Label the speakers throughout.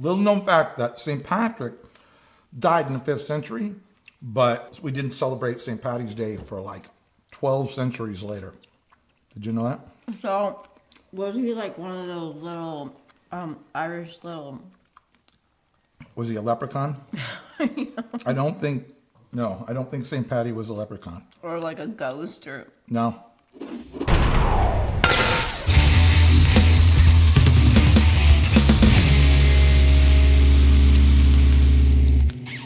Speaker 1: Little known fact that St. Patrick died in the 5th century, but we didn't celebrate St. Patty's Day for like 12 centuries later. Did you know that?
Speaker 2: So, was he like one of those little Irish little...
Speaker 1: Was he a leprechaun? I don't think St. Patty was a leprechaun.
Speaker 2: Or like a ghost or...
Speaker 1: No.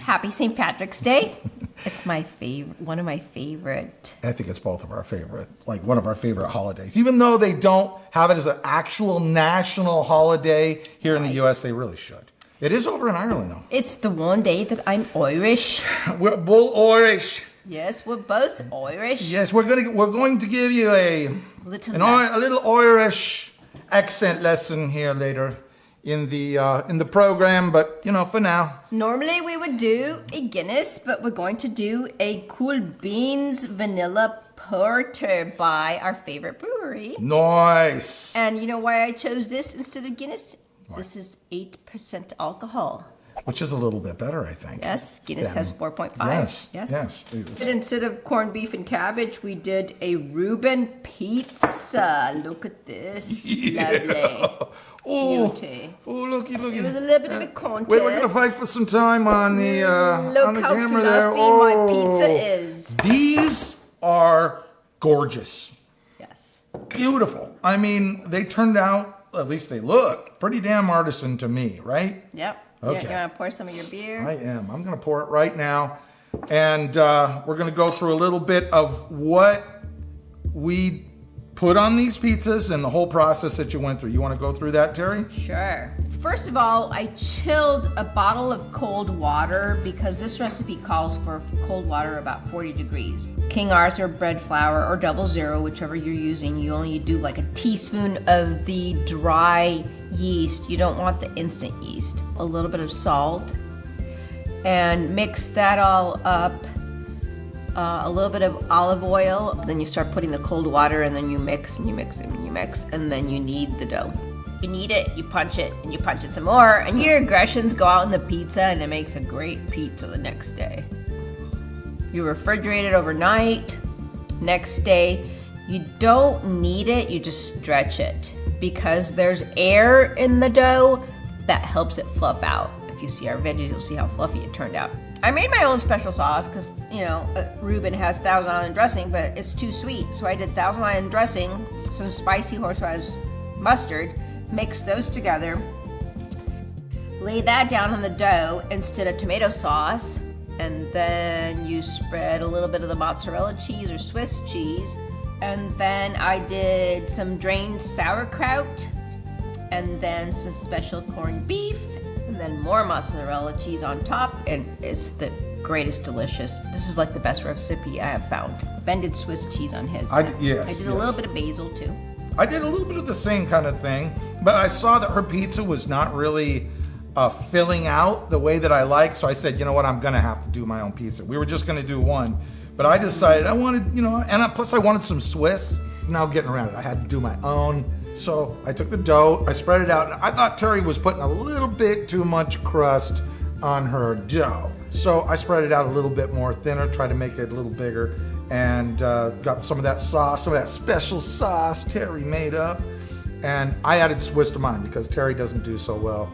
Speaker 3: Happy St. Patrick's Day. It's my favorite, one of my favorite.
Speaker 1: I think it's both of our favorite, like one of our favorite holidays. Even though they don't have it as an actual national holiday here in the U.S., they really should. It is over in Ireland, though.
Speaker 3: It's the one day that I'm Irish.
Speaker 1: We're both Irish.
Speaker 3: Yes, we're both Irish.
Speaker 1: Yes, we're going to give you a little Irish accent lesson here later in the program, but you know, for now.
Speaker 3: Normally we would do a Guinness, but we're going to do a Cool Beans Vanilla Porter by our favorite brewery.
Speaker 1: Nice.
Speaker 3: And you know why I chose this instead of Guinness? Why? This is 8% alcohol.
Speaker 1: Which is a little bit better, I think.
Speaker 3: Yes, Guinness has 4.5.
Speaker 1: Yes.
Speaker 3: Instead of corned beef and cabbage, we did a Reuben Pizza. Look at this.
Speaker 1: Yeah.
Speaker 3: Lovely.
Speaker 1: Looky.
Speaker 3: It was a little bit of a contest.
Speaker 1: Wait, we're gonna fight for some time on the
Speaker 3: Look
Speaker 1: on the
Speaker 3: how
Speaker 1: camera
Speaker 3: fluffy
Speaker 1: there.
Speaker 3: my pizza is.
Speaker 1: These are gorgeous.
Speaker 3: Yes.
Speaker 1: Beautiful. I mean, they turned out, at least they look, pretty damn artisan to me, right?
Speaker 3: Yep.
Speaker 1: Okay.
Speaker 3: You want to pour some of your beer?
Speaker 1: I am. I'm going to pour it right now. And we're going to go through a little bit of what we put on these pizzas and the whole process that you went through. You want to go through that, Terry?
Speaker 3: Sure. First of all, I chilled a bottle of cold water because this recipe calls for cold water about 40 degrees. King Arthur bread flour or double zero, whichever you're using, you only do like a teaspoon of the dry yeast. You don't want the instant yeast. A little bit of salt and mix that all up. A little bit of olive oil. Then you start putting the cold water and then you mix and you mix and you mix and then you knead the dough. You knead it, you punch it, and you punch it some more, and your aggressions go out in the pizza and it makes a great pizza the next day. You refrigerate it overnight. Next day, you don't knead it, you just stretch it. Because there's air in the dough, that helps it fluff out. If you see our veggies, you'll see how fluffy it turned out. I made my own special sauce because, you know, Reuben has Thousand Island dressing, but it's too sweet. So I did Thousand Island dressing, some spicy horseradish mustard, mix those together, lay that down on the dough instead of tomato sauce, and then you spread a little bit of the mozzarella cheese or Swiss cheese, and then I did some drained sauerkraut, and then some special corned beef, and then more mozzarella cheese on top, and it's the greatest delicious. This is like the best recipe I have found. Ben did Swiss cheese on his. I did a little bit of basil too.
Speaker 1: I did a little bit of the same kind of thing, but I saw that her pizza was not really filling out the way that I like, so I said, you know what, I'm gonna have to do my own pizza. We were just gonna do one, but I decided I wanted, you know, and plus I wanted some Swiss. Now getting around it, I had to do my own. So I took the dough, I spread it out, and I thought Terry was putting a little bit too much crust on her dough. So I spread it out a little bit more thinner, tried to make it a little bigger, and got some of that sauce, some of that special sauce Terry made up. And I added Swiss to mine because Terry doesn't do so well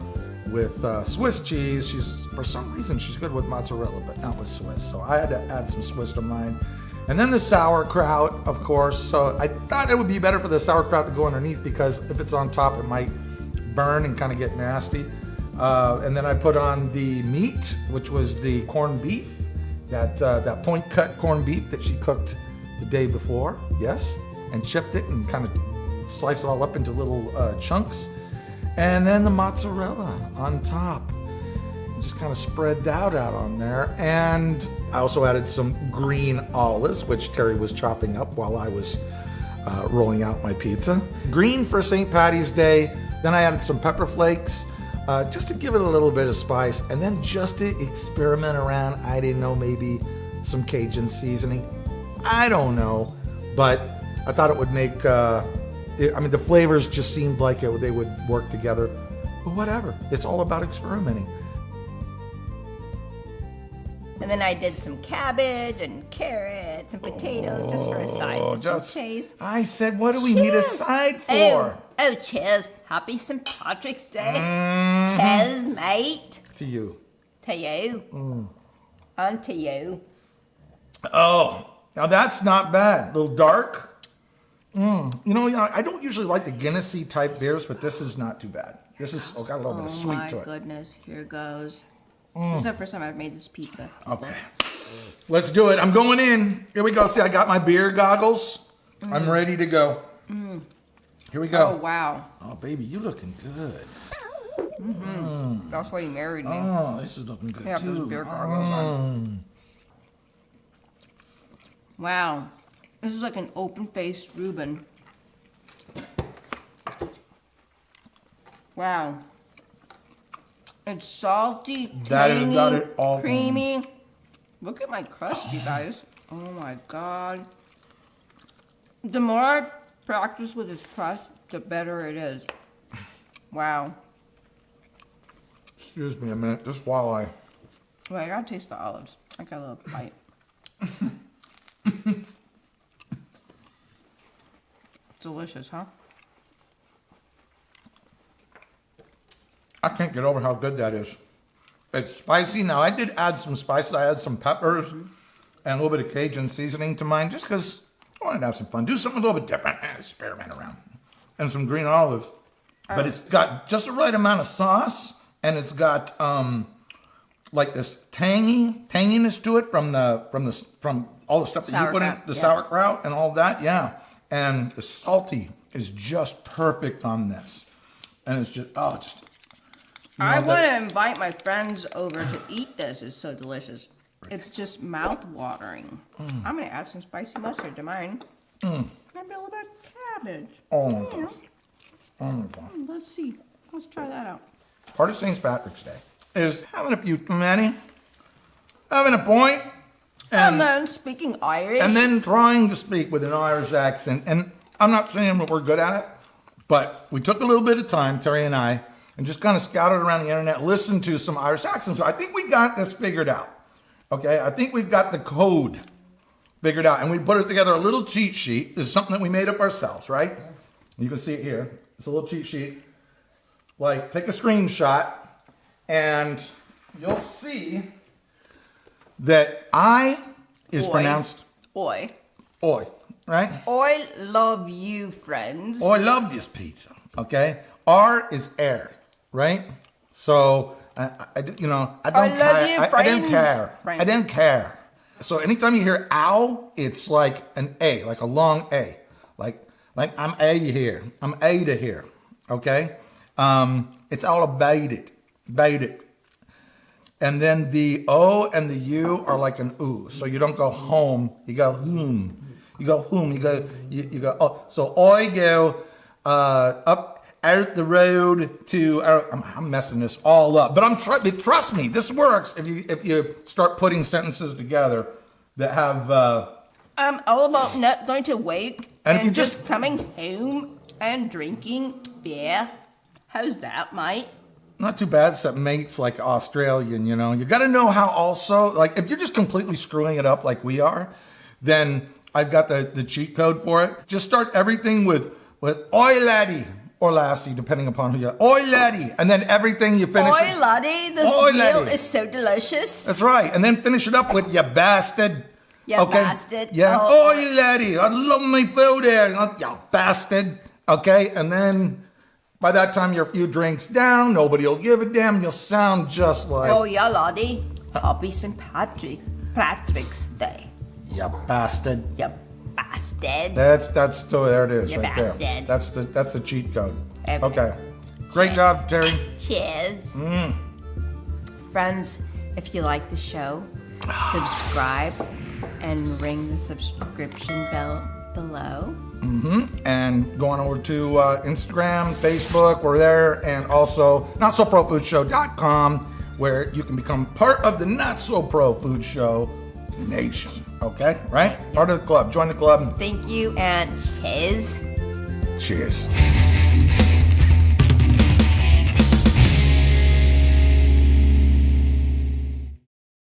Speaker 1: with Swiss cheese. For some reason, she's good with mozzarella, but not with Swiss. So I had to add some Swiss to mine. And then the sauerkraut, of course. So I thought it would be better for the sauerkraut to go underneath because if it's on top, it might burn and kind of get nasty. And then I put on the meat, which was the corned beef. That point cut corned beef that she cooked the day before, yes, and chipped it and kind of sliced it all up into little chunks. And then the mozzarella on top. Just kind of spread that out on there. And I also added some green olives, which Terry was chopping up while I was rolling out my pizza. Green for St. Patty's Day. Then I added some pepper flakes. Just to give it a little bit of spice, and then just to experiment around. I didn't know, maybe some Cajun seasoning. I don't know, but I thought it would make, the flavors just seemed like they would work together But whatever. It's all about experimenting.
Speaker 3: And then I did some cabbage and carrots and potatoes just for a side, just in case.
Speaker 1: I said, what do we need a side for?
Speaker 3: Oh, cheers. Happy St. Patrick's Day. Cheers, mate.
Speaker 1: To you.
Speaker 3: To you. And to you.
Speaker 1: Oh, now that's not bad. A little dark. You know, I don't usually like the Guinnessy type beers, but this is not too bad. This is got a little bit of sweet to it.
Speaker 3: Oh my goodness, here goes. This is the first time I've made this pizza.
Speaker 1: Okay. Let's do it. I'm going in. Here we go. See, I got my beer goggles. I'm ready to go. Here we go.
Speaker 3: Oh, wow.
Speaker 1: Oh, baby, you looking good.
Speaker 3: That's why you married me.
Speaker 1: Oh, this is looking good,
Speaker 3: I have those beer goggles on. Wow. This is like an open-faced Reuben. Wow. It's salty, tangy, creamy. Look at my crust, you guys. Oh my God. The more I practice with this crust, the better it is. Wow.
Speaker 1: Excuse me a minute, just while I...
Speaker 3: Wait, I gotta taste the olives. I got a little bite. Delicious, huh?
Speaker 1: I can't get over how good that is. It's spicy. Now, I did add some spices. I had some peppers and a little bit of Cajun seasoning to mine just because I wanted to have some fun. Do something a little bit different. Experiment around. And some green olives. But it's got just the right amount of sauce, and it's got like this tanginess to it from all the stuff that you put in, the sauerkraut and all that. Yeah. And the salty is just perfect on this. And it's just,
Speaker 3: I want to invite my friends over to eat this. It's so delicious. It's just mouth-watering. I'm going to add some spicy mustard to mine. Maybe a little bit of cabbage.
Speaker 1: oh my gosh. Oh my gosh.
Speaker 3: Let's see. Let's try that out.
Speaker 1: Part of St. Patrick's Day is having a few too many, having a point,
Speaker 3: And then speaking Irish.
Speaker 1: and then trying to speak with an Irish accent. And I'm not saying that we're good at it, but we took a little bit of time, Terry and I, and just kind of scouted around the internet, listened to some Irish accents. So I think we got this figured out. Okay, I think we've got the code figured out, and we put it together a little cheat sheet. This is something that we made up ourselves, right? You can see it here. It's a little cheat sheet. Like, take a screenshot, and you'll see that I is pronounced
Speaker 3: Oi.
Speaker 1: oi, right?
Speaker 3: I love you, friends.
Speaker 1: Oh, I love this pizza. Okay, R is air, right? So I don't
Speaker 3: love
Speaker 1: care.
Speaker 3: you,
Speaker 1: I didn't
Speaker 3: friends.
Speaker 1: care.
Speaker 3: Friends.
Speaker 1: I didn't care. So anytime you hear ow, it's like an A, like a long A, like I'm Ada here. I'm Ada here. Okay, it's all about it, And then the O and the U are like an oo. So you don't go home, you go whom. You go whom, you go, oh. So I go up out the road to, I'm messing this all up. But trust me, this works if you start putting sentences together that have...
Speaker 3: I'm all about not going to wake
Speaker 1: And
Speaker 3: and,
Speaker 1: if you
Speaker 3: just coming home and drinking beer. How's that, mate?
Speaker 1: Not too bad, except mate's like Australian, you know. You got to know how also, like, if you're just completely screwing it up like we are, then I've got the cheat code for it. Just start everything with oi laddie or lassie, depending upon who you are. Oi laddie, and then everything you finish.
Speaker 3: Oi, laddie, this
Speaker 1: Oi,
Speaker 3: meal
Speaker 1: laddie.
Speaker 3: is so delicious.
Speaker 1: That's right, and then finish it up with you bastard.
Speaker 3: You bastard.
Speaker 1: Yeah.
Speaker 3: Oh.
Speaker 1: Oi laddie, I love my food here. You bastard. Okay, and then by that time you're a few drinks down, nobody will give a damn. You'll sound just like...
Speaker 3: Oh, yeah, laddie. Happy St. Patrick's Day.
Speaker 1: You bastard.
Speaker 3: You bastard.
Speaker 1: There it is.
Speaker 3: You
Speaker 1: right
Speaker 3: bastard.
Speaker 1: There. That's the cheat code.
Speaker 3: Okay.
Speaker 1: Okay. Great job, Terry.
Speaker 3: Cheers. Friends, if you like the show, subscribe and ring the subscription bell below.
Speaker 1: And going over to Instagram, Facebook, we're there, and also NotSoProFoodShow.com, where you can become part of the Not So Pro Food Show Nation. Okay, right? Part of the club. Join the club.
Speaker 3: Thank you and cheers.
Speaker 1: Cheers.